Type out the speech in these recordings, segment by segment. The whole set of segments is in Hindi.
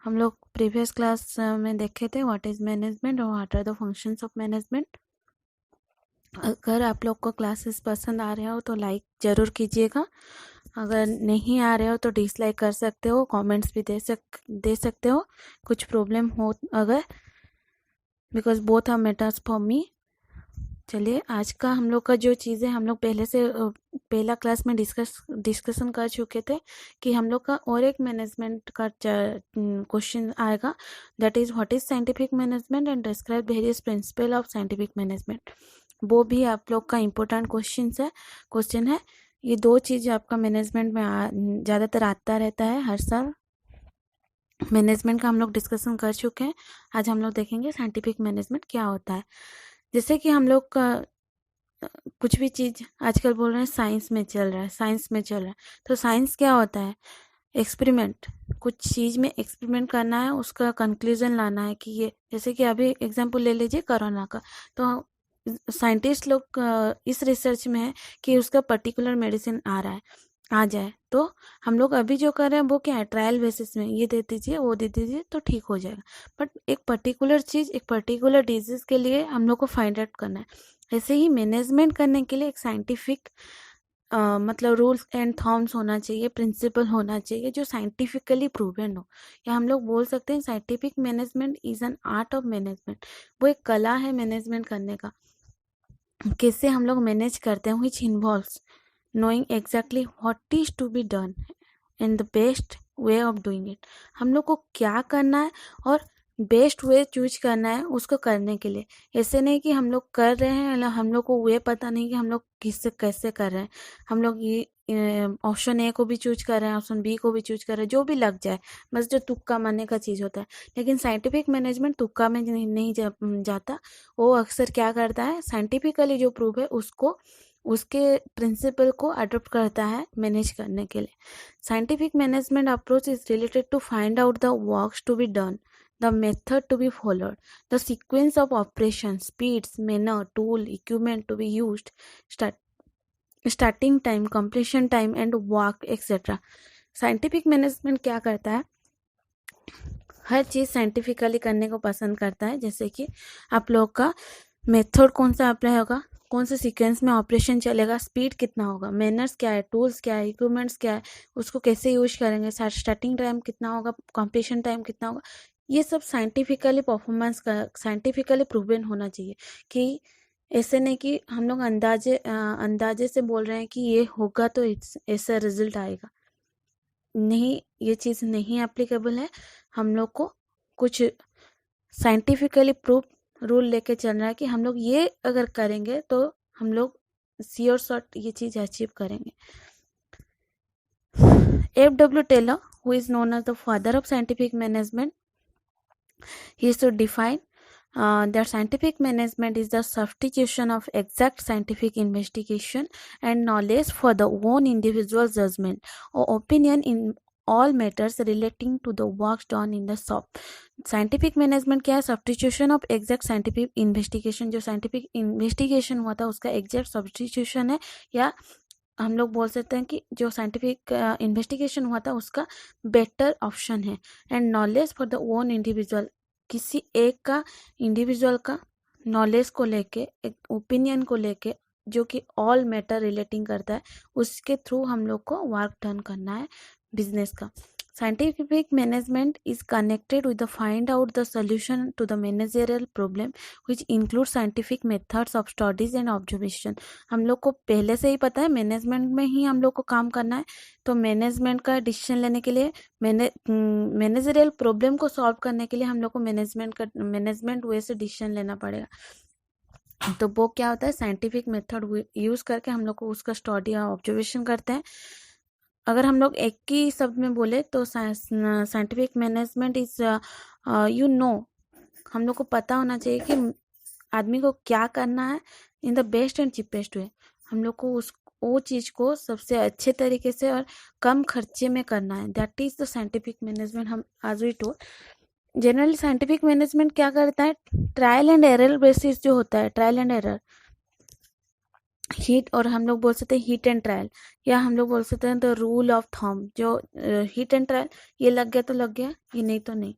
हम लोग प्रीवियस क्लास में देखे थे व्हाट इज़ मैनेजमेंट और what are the functions of management. अगर आप लोग को क्लासेस पसंद आ रहे हो तो लाइक ज़रूर कीजिएगा, अगर नहीं आ रहे हो तो डिसलाइक कर सकते हो, कमेंट्स भी दे सकते हो कुछ प्रॉब्लम हो अगर, because both are matters for me. चलिए आज का हम लोग का जो चीज़ें हम लोग पहले से पहला क्लास में डिस्कशन कर चुके थे कि हम लोग का और एक मैनेजमेंट का क्वेश्चन आएगा, that is what is scientific management and describe various principal of scientific management. वो भी आप लोग का इम्पोर्टेंट क्वेश्चन है। ये दो चीज़ आपका मैनेजमेंट में ज़्यादातर आता रहता है हर साल। मैनेजमेंट का हम लोग डिस्कशन कर चुके हैं, आज हम लोग देखेंगे साइंटिफिक मैनेजमेंट क्या होता है। जैसे कि हम लोग का कुछ भी चीज़ आजकल बोल रहे हैं साइंस में चल रहा है, तो साइंस क्या होता है? एक्सपेरिमेंट, कुछ चीज़ में एक्सपेरिमेंट करना है, उसका कंक्लूजन लाना है कि ये, जैसे कि अभी एग्जांपल ले लीजिए कोरोना का, तो साइंटिस्ट लोग इस रिसर्च में है कि उसका पर्टिकुलर मेडिसिन आ जाए, तो हम लोग अभी जो कर रहे हैं वो क्या है, ट्रायल बेसिस में ये दे दीजिए वो दे दीजिए तो ठीक हो जाएगा। बट एक पर्टिकुलर चीज़ एक पर्टिकुलर डिजीज के लिए हम लोग को फाइंड आउट करना है। ऐसे ही मैनेजमेंट करने के लिए एक साइंटिफिक मतलब रूल्स एंड थॉर्म्स होना चाहिए, प्रिंसिपल होना चाहिए जो साइंटिफिकली प्रूवन हो, या हम लोग बोल सकते हैं scientific management is an art of management. वो एक कला है मैनेजमेंट करने का, कैसे हम लोग मैनेज करते हैं, which involves knowing exactly what is to be done and the best way of doing it। हम लोग को क्या करना है और बेस्ट वे चूज करना है उसको करने के लिए। ऐसे नहीं कि हम लोग कर रहे हैं, हम लोग को वे पता नहीं कि हम लोग किससे कैसे कर रहे हैं। हम लोग ये ऑप्शन ए को भी चूज कर रहे हैं, ऑप्शन बी को भी चूज कर रहे हैं, जो भी लग जाए, बस जो तुक्का मारने का चीज़ होता है। लेकिन साइंटिफिक मैनेजमेंट तुक्का में नहीं जाता। वो अक्सर क्या करता है, साइंटिफिकली जो प्रूफ है उसको, उसके प्रिंसिपल को अडॉप्ट करता है मैनेज करने के लिए। Scientific management approach is related to find out the works to be done, the method to be followed, the sequence of operations, speeds, manner, tool, equipment to be used, starting time, completion time and work etc। Scientific management क्या करता है, हर चीज़ साइंटिफिकली करने को पसंद करता है। जैसे कि आप लोग का मेथड कौन सा अप्लाई होगा, कौन से सीक्वेंस में ऑपरेशन चलेगा, स्पीड कितना होगा, मैनर्स क्या है, टूल्स क्या है, इक्विपमेंट्स क्या है, उसको कैसे यूज करेंगे, स्टार्टिंग टाइम कितना होगा, कंप्लीशन टाइम कितना होगा, ये सब साइंटिफिकली परफॉर्मेंस का साइंटिफिकली प्रूवन होना चाहिए। कि ऐसे नहीं कि हम लोग अंदाजे से बोल रहे हैं कि ये होगा तो ऐसा रिजल्ट आएगा, नहीं, ये चीज़ नहीं एप्लीकेबल है। हम लोग को कुछ साइंटिफिकली प्रूफ रूल लेके चल रहा है कि हम लोग ये अगर करेंगे तो हम लोग श्योर शॉट ये चीज़ अचीव करेंगे। F.W. Taylor, who is known as the father of scientific management, he should define that scientific management is the substitution of exact scientific investigation and knowledge for the own individual judgment or opinion in all matters relating to the work done in the shop। Scientific management क्या है, substitution of exact scientific investigation, जो साइंटिफिक इन्वेस्टिगेशन हुआ था उसका एग्जैक्ट सब्स्टिट्यूशन है, या हम लोग बोल सकते हैं कि जो साइंटिफिक इन्वेस्टिगेशन हुआ था उसका बेटर ऑप्शन है। And knowledge for the own individual, किसी एक का इंडिविजुअल का नॉलेज को लेके, एक ओपिनियन को लेके जो कि ऑल मैटर रिलेटिंग करता है, उसके थ्रू हम लोग को वर्क डन करना है बिजनेस का। Scientific management is connected with the find out the solution to the managerial problem which includes scientific methods of studies and observation। हम लोग को पहले से ही पता है मैनेजमेंट में ही हम लोग को काम करना है, तो मैनेजमेंट का डिसीजन लेने के लिए, मैनेजरियल प्रॉब्लम को सॉल्व करने के लिए हम लोग को मैनेजमेंट वे से डिसीजन लेना पड़ेगा। तो वो क्या होता है, साइंटिफिक मेथड यूज करके हम लोग को उसका स्टडी या ऑब्जर्वेशन करते हैं। अगर हम लोग एक ही शब्द में बोले तो साइंटिफिक मैनेजमेंट इज हम लोग को पता होना चाहिए कि आदमी को क्या करना है in the best and cheapest way. हम लोग को वो चीज़ को सबसे अच्छे तरीके से और कम खर्चे में करना है, that is the scientific management. हम आज भी जनरली साइंटिफिक मैनेजमेंट क्या करता है, ट्रायल एंड एरर बेसिस जो होता है, ट्रायल एंड एरर, हीट, और हम लोग बोल सकते हैं हीट एंड ट्रायल, या हम लोग बोल सकते हैं द रूल ऑफ थंब। जो हीट एंड ट्रायल, ये लग गया तो लग गया, ये नहीं तो नहीं।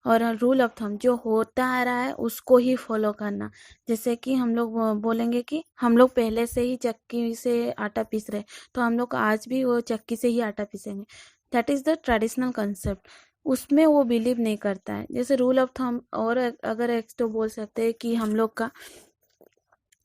और रूल ऑफ थंब, जो होता आ रहा है उसको ही फॉलो करना। जैसे कि हम लोग बोलेंगे कि हम लोग पहले से ही चक्की से आटा पीस रहे, तो हम लोग आज भी वो चक्की से ही आटा पीसेंगे। That is the traditional concept, उसमें वो बिलीव नहीं करता है। जैसे रूल ऑफ थंब, और अगर एक तो बोल सकते हैं कि हम लोग का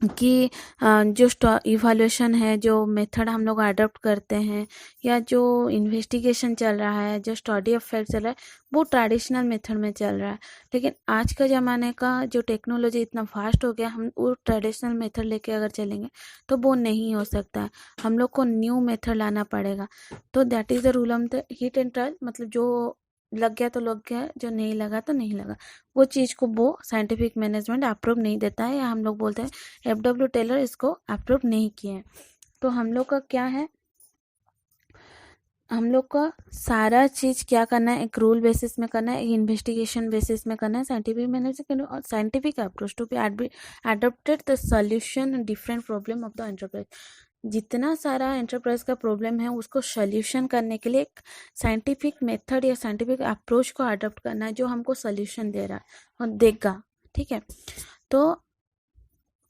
कि जो इवैल्यूएशन है, जो मेथड हम लोग अडॉप्ट करते हैं, या जो इन्वेस्टिगेशन चल रहा है, जो स्टडी ऑफ फैक्ट चल रहा है, वो ट्रेडिशनल मेथड में चल रहा है। लेकिन आज का ज़माने का जो टेक्नोलॉजी इतना फास्ट हो गया, हम वो ट्रेडिशनल मेथड लेके अगर चलेंगे तो वो नहीं हो सकता है। हम लोग को न्यू मेथड लाना पड़ेगा। तो that is the rule of the heat and trial, मतलब जो लग गया तो लग गया, जो नहीं लगा तो नहीं लगा। वो चीज़ को वो साइंटिफिक मैनेजमेंट अप्रूव नहीं देता है, या हम लोग बोलते हैं FW टेलर इसको अप्रूव नहीं किए हैं। तो हम लोग का क्या है, हम लोग का सारा चीज़ क्या करना है, एक रूल बेसिस में करना है, एक इन्वेस्टिगेशन बेसिस में करना है, साइंटिफिक मैनेजमेंट और scientific approach to be adopted the solution different problem of the enterprise. जितना सारा एंटरप्राइज का प्रॉब्लम है उसको सोल्यूशन करने के लिए एक साइंटिफिक मेथड या साइंटिफिक अप्रोच को अडॉप्ट करना है, जो हमको सोल्यूशन दे रहा है और देगा। ठीक है, तो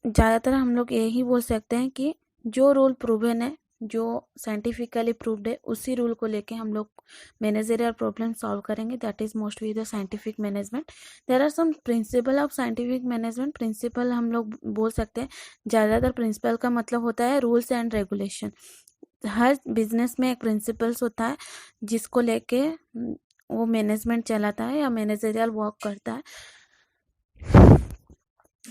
ज़्यादातर हम लोग यही बोल सकते हैं कि जो रूल प्रूवन है, जो साइंटिफिकली प्रूव्ड है, उसी रूल को लेके हम लोग मैनेजरियल प्रॉब्लम सॉल्व करेंगे। That is mostly the scientific management. There are some principle of scientific management. Principle हम लोग बोल सकते हैं, ज़्यादातर प्रिंसिपल का मतलब होता है rules and regulation. Her business में एक प्रिंसिपल्स होता है जिसको लेके वो मैनेजमेंट चलाता है या मैनेजरियल वर्क करता है,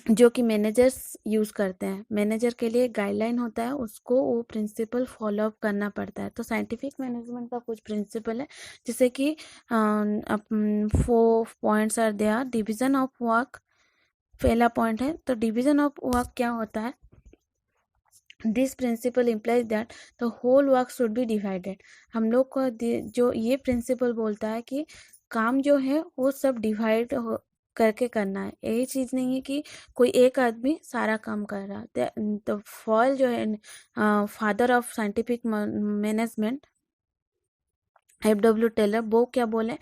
जो कि मैनेजर्स यूज़ करते हैं। मैनेजर के लिए गाइडलाइन होता है, उसको वो प्रिंसिपल फॉलो अप करना पड़ता है। तो साइंटिफिक मैनेजमेंट का कुछ प्रिंसिपल है, जैसे कि 4 points are there. Division of work पहला पॉइंट है। तो डिवीजन ऑफ वर्क क्या होता है, this principle implies that the whole work should be divided. हम लोग को जो ये प्रिंसिपल बोलता है कि काम जो है वो सब डिवाइड करके करना है। यही चीज़ नहीं है कि कोई एक आदमी सारा काम कर रहा है। द फॉल जो है, father of scientific management FW Taylor, वो क्या बोले,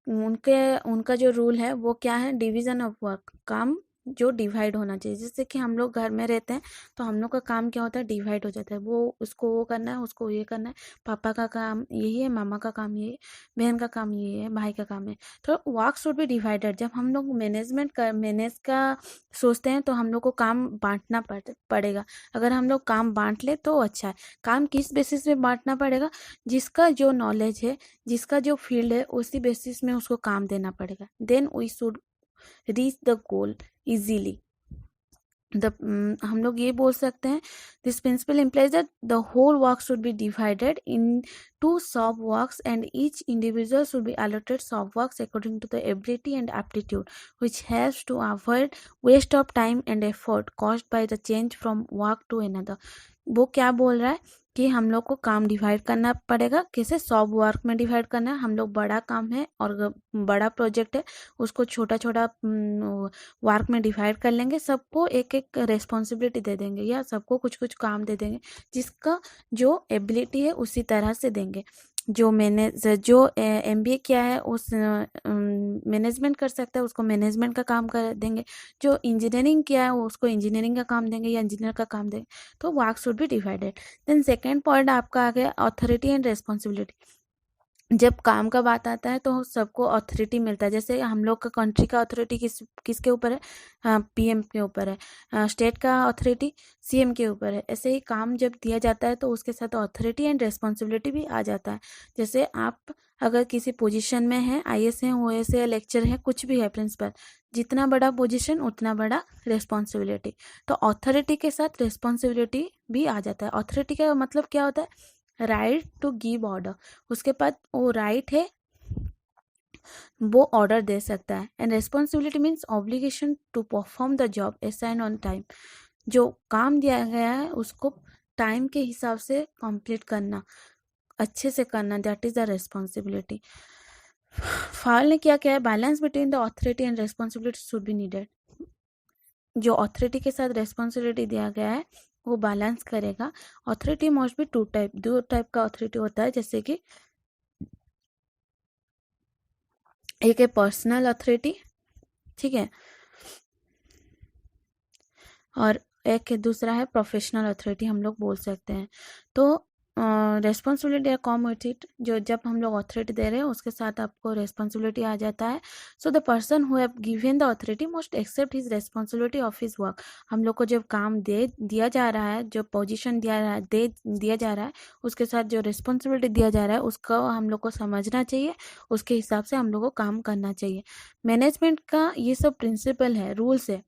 उनका जो रूल है वो क्या है, डिवीजन ऑफ वर्क। काम जो डिवाइड होना चाहिए। जैसे कि हम लोग घर में रहते हैं तो हम लोग का काम क्या होता है, डिवाइड हो जाता है। वो उसको वो करना है, उसको ये करना है, पापा का काम यही है, मामा का काम ये है, बहन का काम ये है, भाई का काम है। तो वर्क शुड बी डिवाइडेड। जब हम लोग मैनेज का सोचते हैं तो हम लोग को काम बांटना पड़ेगा। अगर हम लोग काम बांट ले तो अच्छा है। काम किस बेसिस पे बांटना पड़ेगा, जिसका जो नॉलेज है, जिसका जो फील्ड है, उसी बेसिस में उसको काम देना पड़ेगा। Then we should reach the goal easily. हम लोग ये बोल सकते हैं, this principle implies that the whole work should be divided into sub works and each individual should be allotted sub works according to the ability and aptitude, which helps to avoid waste of time and effort caused by the change from work to another। वो क्या बोल रहा है कि हम लोग को काम डिवाइड करना पड़ेगा। कैसे, सब वर्क में डिवाइड करना है। हम लोग बड़ा काम है और बड़ा प्रोजेक्ट है, उसको छोटा छोटा वर्क में डिवाइड कर लेंगे। सबको एक एक रेस्पॉन्सिबिलिटी दे देंगे, या सबको कुछ कुछ काम दे देंगे, जिसका जो एबिलिटी है उसी तरह से देंगे। जो MBA किया है उस मैनेजमेंट कर सकता है, उसको मैनेजमेंट का काम कर देंगे। जो इंजीनियरिंग किया है उसको इंजीनियरिंग का काम देंगे या इंजीनियर का काम देंगे। तो work should be divided. Then second point आपका आ गया अथॉरिटी एंड रेस्पॉन्सिबिलिटी। जब काम का बात आता है तो सबको अथॉरिटी मिलता है। जैसे हम लोग का कंट्री का अथॉरिटी किसके ऊपर है, PM के ऊपर है। स्टेट का अथॉरिटी CM के ऊपर है। ऐसे ही काम जब दिया जाता है तो उसके साथ अथॉरिटी एंड रेस्पॉन्सिबिलिटी भी आ जाता है। जैसे आप अगर किसी पोजीशन में है, IS है, OS है, लेक्चर है, कुछ भी है, प्रिंसिपल, जितना बड़ा पोजीशन उतना बड़ा रेस्पॉन्सिबिलिटी। तो अथॉरिटी के साथ रेस्पॉन्सिबिलिटी भी आ जाता है। अथॉरिटी का मतलब क्या होता है, राइट टू गिव ऑर्डर। उसके पास वो राइट है, वो ऑर्डर दे सकता है। And responsibility means obligation to perform the job assign on time. जो काम दिया गया है उसको टाइम के हिसाब से कंप्लीट करना, अच्छे से करना, दैट इज द रेस्पॉन्सिबिलिटी। फाल ने क्या किया है, balance between the authority and responsibility should be needed. जो अथॉरिटी के साथ रेस्पॉन्सिबिलिटी दिया गया है वो बैलेंस करेगा। ऑथोरिटी मस्ट बी दो टाइप का ऑथोरिटी होता है, जैसे कि एक है पर्सनल अथॉरिटी, ठीक है, और एक दूसरा है प्रोफेशनल अथॉरिटी, हम लोग बोल सकते हैं। तो रेस्पॉन्सिबिलिटी कम विथ इट, जो जब हम लोग अथॉरिटी दे रहे हैं उसके साथ आपको रेस्पॉन्सिबिलिटी आ जाता है। So the person who have given the authority must accept his responsibility of his work. हम लोग को जब काम दिया जा रहा है, जो पोजीशन दिया जा रहा है, उसके साथ जो रेस्पॉन्सिबिलिटी दिया जा रहा है उसको हम लोग को समझना चाहिए, उसके हिसाब से हम लोग को काम करना चाहिए। मैनेजमेंट का ये सब प्रिंसिपल है, रूल्स है।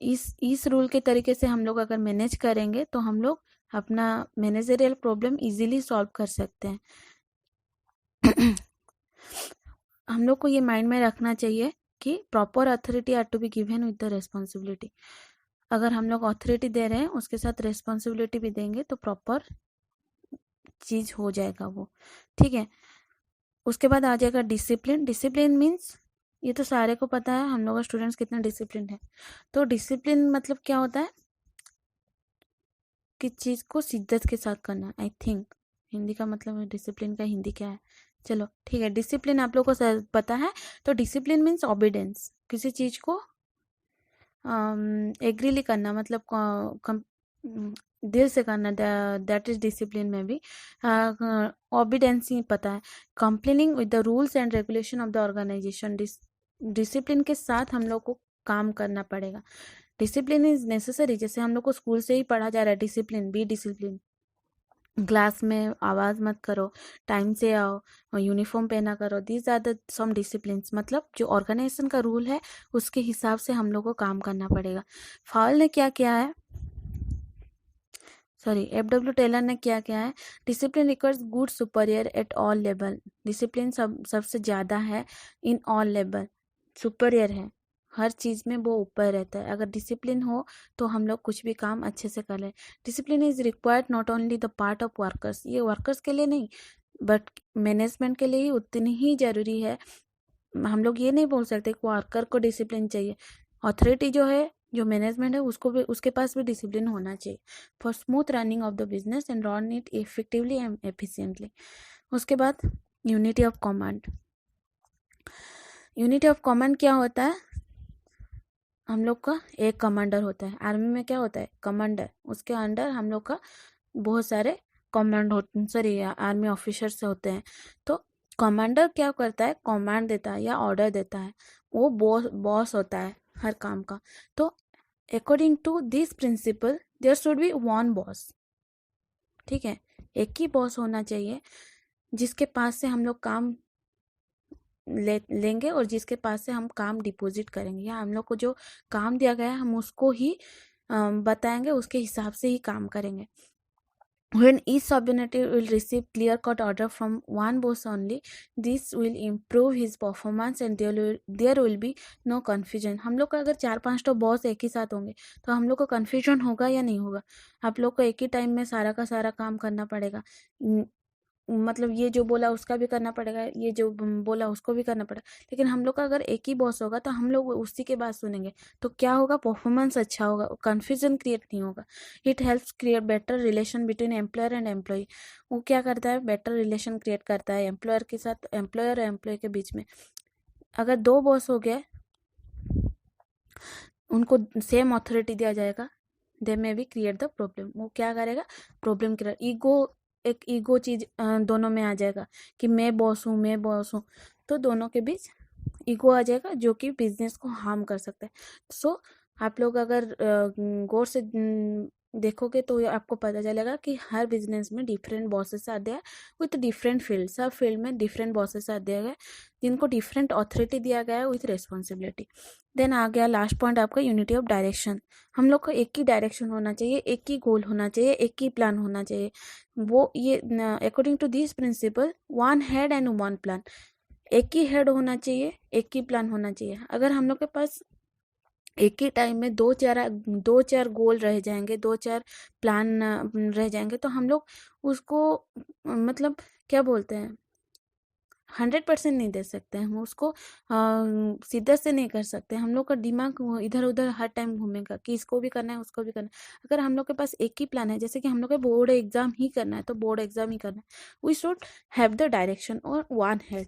इस रूल के तरीके से हम लोग अगर मैनेज करेंगे तो हम लोग अपना मैनेजरियल प्रॉब्लम इजीली सॉल्व कर सकते हैं। हम लोग को ये माइंड में रखना चाहिए कि proper authority are to be given with the responsibility. अगर हम लोग अथॉरिटी दे रहे हैं उसके साथ रेस्पॉन्सिबिलिटी भी देंगे तो प्रॉपर चीज हो जाएगा वो, ठीक है। उसके बाद आ जाएगा डिसिप्लिन। डिसिप्लिन मीन्स, ये तो सारे को पता है हम लोग का स्टूडेंट्स कितना डिसिप्लिन है। तो डिसिप्लिन मतलब क्या होता है कि चीज को शिद्दत के साथ करना। आई थिंक हिंदी का मतलब डिसिप्लिन का हिंदी क्या है, चलो ठीक है, डिसिप्लिन आप लोग को पता है। तो डिसिप्लिन मीन्स ओबीडेंस, किसी चीज को एग्रीली करना, मतलब दिल से करना, दैट इज डिसिप्लिन में भी। ओबीडेंस ही पता है। Complaining with the rules and regulation of the organisation. डिसिप्लिन के साथ हम लोग को काम करना पड़ेगा। डिसिप्लिन इज नेसेसरी, जैसे हम लोग को स्कूल से ही पढ़ा जा रहा है डिसिप्लिन, बी डिसिप्लिन, क्लास में आवाज मत करो, टाइम से आओ, यूनिफॉर्म पहना करो, these are the some discipline. मतलब जो ऑर्गेनाइजेशन का रूल है उसके हिसाब से हम लोग को काम करना पड़ेगा। फाउल ने क्या किया है, सॉरी एफ.डब्ल्यू. टेलर ने क्या किया है, discipline requires good superior at all level. Discipline सबसे ज़्यादा है इन ऑल लेवल, सुपीरियर है, हर चीज़ में वो ऊपर रहता है। अगर डिसिप्लिन हो तो हम लोग कुछ भी काम अच्छे से कर लें। Discipline is required not only the part of workers, ये वर्कर्स के लिए नहीं बट मैनेजमेंट के लिए ही उतनी ही ज़रूरी है। हम लोग ये नहीं बोल सकते कि वर्कर को डिसिप्लिन चाहिए, अथॉरिटी जो है, जो मैनेजमेंट है, उसको भी, उसके पास भी डिसिप्लिन होना चाहिए for smooth running of the business and run it effectively and efficiently. उसके बाद unity of command. Unity of command क्या होता है, हम लोग का एक कमांडर होता है। आर्मी में क्या होता है, कमांडर, उसके अंडर हम लोग का बहुत सारे कमांड होते, सॉरी आर्मी ऑफिसर्स होते हैं। तो कमांडर क्या करता है, कमांड देता है या ऑर्डर देता है, वो बॉस होता है हर काम का। तो according to this principle there should be one boss, ठीक है, एक ही बॉस होना चाहिए जिसके पास से हम लोग काम लेंगे और जिसके पास से हम काम डिपॉजिट करेंगे, या हम लोग को जो काम दिया गया है हम उसको ही बताएंगे, उसके हिसाब से ही काम करेंगे। When each subordinate will receive clear-cut order from one boss only, this will improve his performance and there will be no confusion. हम लोग का अगर 4-5 तो बॉस एक ही साथ होंगे तो हम लोग को कन्फ्यूजन होगा या नहीं होगा। आप लोग को एक ही टाइम में सारा का सारा काम करना पड़ेगा, मतलब ये जो बोला उसका भी करना पड़ेगा, ये जो बोला उसको भी करना पड़ेगा। लेकिन हम लोग का अगर एक ही बॉस होगा तो हम लोग उसी के बात सुनेंगे, तो क्या होगा, परफॉर्मेंस अच्छा होगा, कन्फ्यूजन क्रिएट नहीं होगा। It helps create better relation between employer and employ. वो क्या करता है, बेटर रिलेशन क्रिएट करता है एम्प्लॉयर के साथ, एम्प्लॉयर और एम्प्लॉय के बीच में। अगर दो बॉस हो गए, उनको सेम अथॉरिटी दिया जाएगा, दे में भी क्रिएट द प्रॉब्लम। वो क्या करेगा, प्रॉब्लम क्रिएट, एक ईगो चीज दोनों में आ जाएगा कि मैं बॉस हूँ, तो दोनों के बीच ईगो आ जाएगा जो कि बिजनेस को हार्म कर सकता है। सो आप लोग अगर गौर से देखोगे तो आपको पता चलेगा कि हर बिजनेस में डिफरेंट बॉसेस आते हैं विथ डिफरेंट फील्ड, सब फील्ड में डिफरेंट बॉसेस आते हैं जिनको डिफरेंट अथॉरिटी दिया गया है विथ रिस्पॉन्सिबिलिटी। देन आ गया लास्ट पॉइंट आपका, यूनिटी ऑफ डायरेक्शन। हम लोग को एक ही डायरेक्शन होना चाहिए, एक ही गोल होना चाहिए, एक ही प्लान होना चाहिए। वो ये according to this principle, one head and one plan, एक ही हेड होना चाहिए, एक ही प्लान होना चाहिए। अगर हम लोग के पास एक ही टाइम में दो चार गोल रह जाएंगे, 2-4 प्लान रह जाएंगे, तो हम लोग उसको मतलब क्या बोलते हैं, 100% नहीं दे सकते, हम उसको सीधे से नहीं कर सकते। हम लोग का दिमाग इधर उधर हर टाइम घूमेगा कि इसको भी करना है उसको भी करना है। अगर हम लोग के पास एक ही प्लान है, जैसे कि हम लोग को बोर्ड एग्जाम ही करना है तो बोर्ड एग्जाम ही करना है, we should have the direction और one head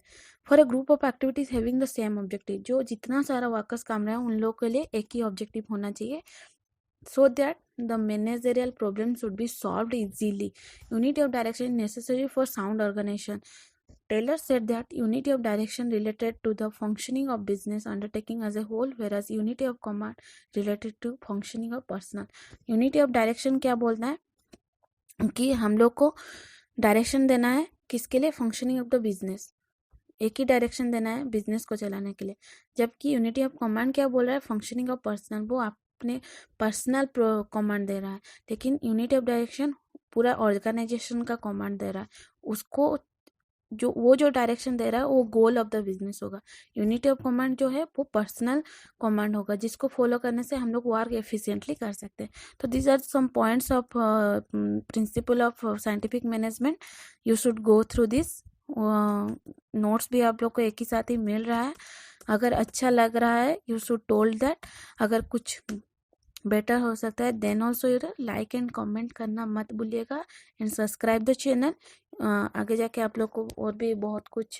for a group of activities having the same objective. जो जितना सारा वर्कर्स काम रहे हैं उन लोग के लिए एक ही ऑब्जेक्टिव होना चाहिए, so that the managerial problem should be solved easily. Unity of direction is necessary for sound organization. Taylor said that unity of direction related to the functioning of business undertaking as a whole, whereas unity of command related to functioning of personal. Unity of direction क्या बोलता है कि हम लोग को डायरेक्शन देना है किसके लिए, फंक्शनिंग ऑफ द बिजनेस, एक ही डायरेक्शन देना है बिजनेस को चलाने के लिए। जबकि यूनिटी ऑफ कमांड क्या बोल रहा है, फंक्शनिंग ऑफ पर्सनल, वो अपने पर्सनल कमांड दे रहा है। लेकिन यूनिटी ऑफ डायरेक्शन पूरा ऑर्गेनाइजेशन का कमांड दे रहा है, उसको जो डायरेक्शन दे रहा है वो गोल ऑफ द बिजनेस होगा। यूनिटी ऑफ कमांड जो है वो पर्सनल कमांड होगा, जिसको फॉलो करने से हम लोग वर्क एफिशिएंटली कर सकते हैं। तो these are some points of principle of scientific management, you should go through this. Notes भी आप लोग को एक ही साथ ही मिल रहा है। अगर अच्छा लग रहा है यू शुड टोल्ड दैट, अगर कुछ बेटर हो सकता है then also you like and comment करना मत भूलिएगा एंड सब्सक्राइब द चैनल। आगे जाके आप लोग को और भी बहुत कुछ